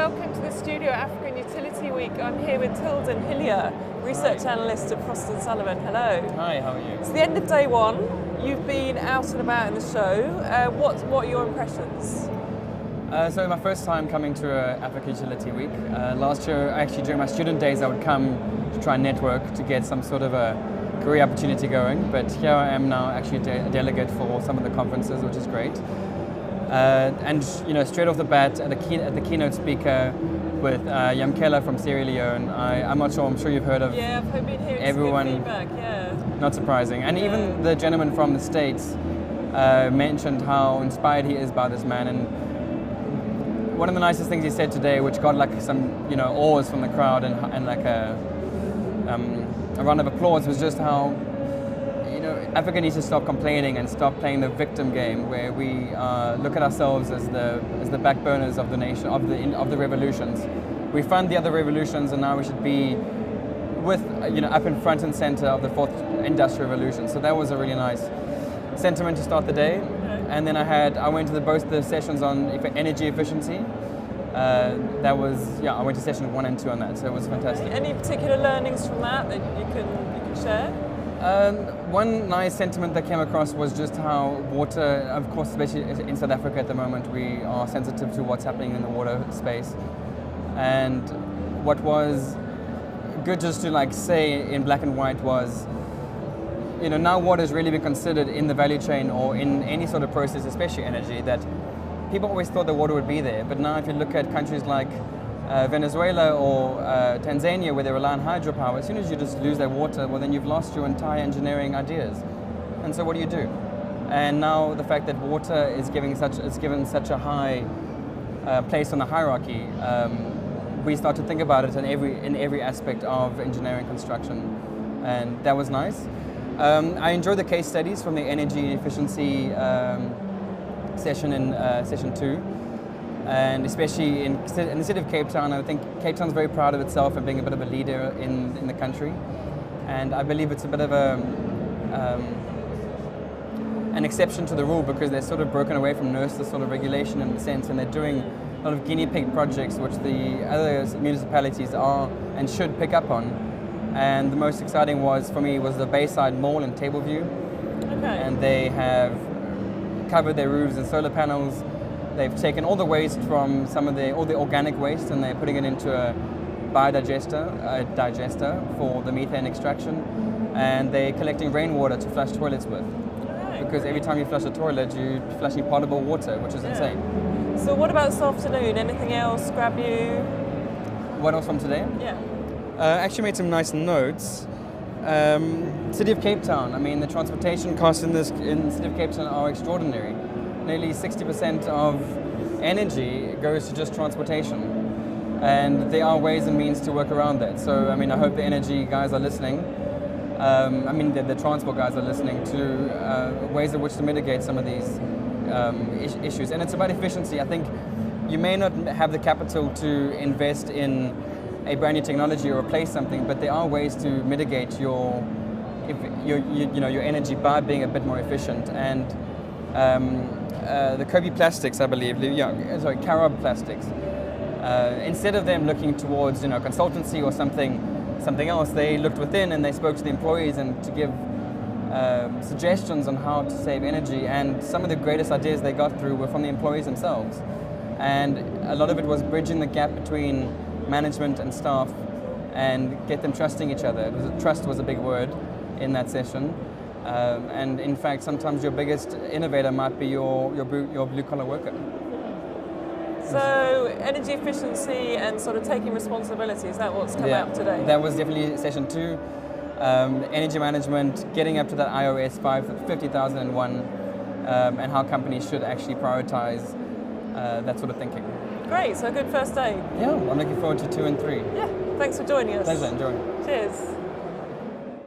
welcome to the studio at African Utility Week. I'm here with Tilden, Hellyer, research analyst at Sullivan. Hello. Hi, how are you? It's the end of day one. You've been out and about in the show. What are your impressions? So my first time coming to Africa Utility Week. Last year, actually during my student days, I would come to try and network to get some sort of a career opportunity going. But here I am now actually a delegate for some of the conferences, which is great. And you know, straight off the bat, at the keynote speaker with Yamkela from Sierra Leone. I'm not sure. I'm sure you've heard of. Yeah, I've been hearing everyone. Some good feedback. Yeah. Not surprising. And even the gentleman from the States mentioned how inspired he is by this man. And one of the nicest things he said today, which got like some awes from the crowd and like a round of applause, was just how Africa needs to stop complaining and stop playing the victim game, where we look at ourselves as the backburners of the nation, of the revolutions. We fund the other revolutions, and now we should be up in front and center of the fourth industrial revolution. So that was a really nice sentiment to start the day. And then I went to both the sessions on energy efficiency. I went to session 1 and 2 on that, so it was fantastic. Any particular learnings from that you can share? One nice sentiment that came across was just how water, of course, especially in South Africa at the moment, we are sensitive to what's happening in the water space. And what was good just to say in black and white was, now water has really been considered in the value chain or in any sort of process, especially energy, that people always thought the water would be there. But now if you look at countries like Venezuela or Tanzania, where they rely on hydropower, as soon as you just lose that water, well, then you've lost your entire engineering ideas. And so what do? And now the fact that water is given such a high place on the hierarchy, we start to think about it in every aspect of engineering construction, and that was nice. I enjoyed the case studies from the energy efficiency session in session 2. And especially in the city of Cape Town, I think Cape Town's very proud of itself and being a bit of a leader in the country. And I believe it's a bit of an exception to the rule, because they're sort of broken away from NERSA sort of regulation in a sense, and they're doing a lot of guinea pig projects which the other municipalities are and should pick up on. And the most exciting for me was the Bayside Mall in Tableview. Okay. And they have covered their roofs in solar panels. They've taken all the waste from all the organic waste, and they're putting it into a digester for the methane extraction, and they're collecting rainwater to flush toilets with. Right. Because every time you flush a toilet, you're flushing potable water, which is insane. So what about this afternoon? Anything else grab you? What else from today? Yeah. Actually made some nice notes. City of Cape Town. I mean, the transportation costs in the City of Cape Town are extraordinary. Nearly 60% of energy goes to just transportation, and there are ways and means to work around that. So, I mean, I hope the energy guys are listening. The transport guys are listening to ways in which to mitigate some of these issues. And it's about efficiency. I think you may not have the capital to invest in a brand new technology or replace something, but there are ways to mitigate your energy by being a bit more efficient. And the Kobe Plastics, I believe, Carob Plastics. Instead of them looking towards consultancy or something else, they looked within and they spoke to the employees and to give suggestions on how to save energy. And some of the greatest ideas they got through were from the employees themselves. And a lot of it was bridging the gap between management and staff and get them trusting each other. Trust was a big word in that session. And in fact, sometimes your biggest innovator might be your blue-collar worker. So energy efficiency and sort of taking responsibility, is that what's come out today? That was definitely session 2. Energy management, getting up to that iOS 50001, and how companies should actually prioritize that sort of thinking. Great, so a good first day. Yeah, I'm looking forward to 2 and 3. Yeah, thanks for joining us. Pleasure, enjoy. Cheers.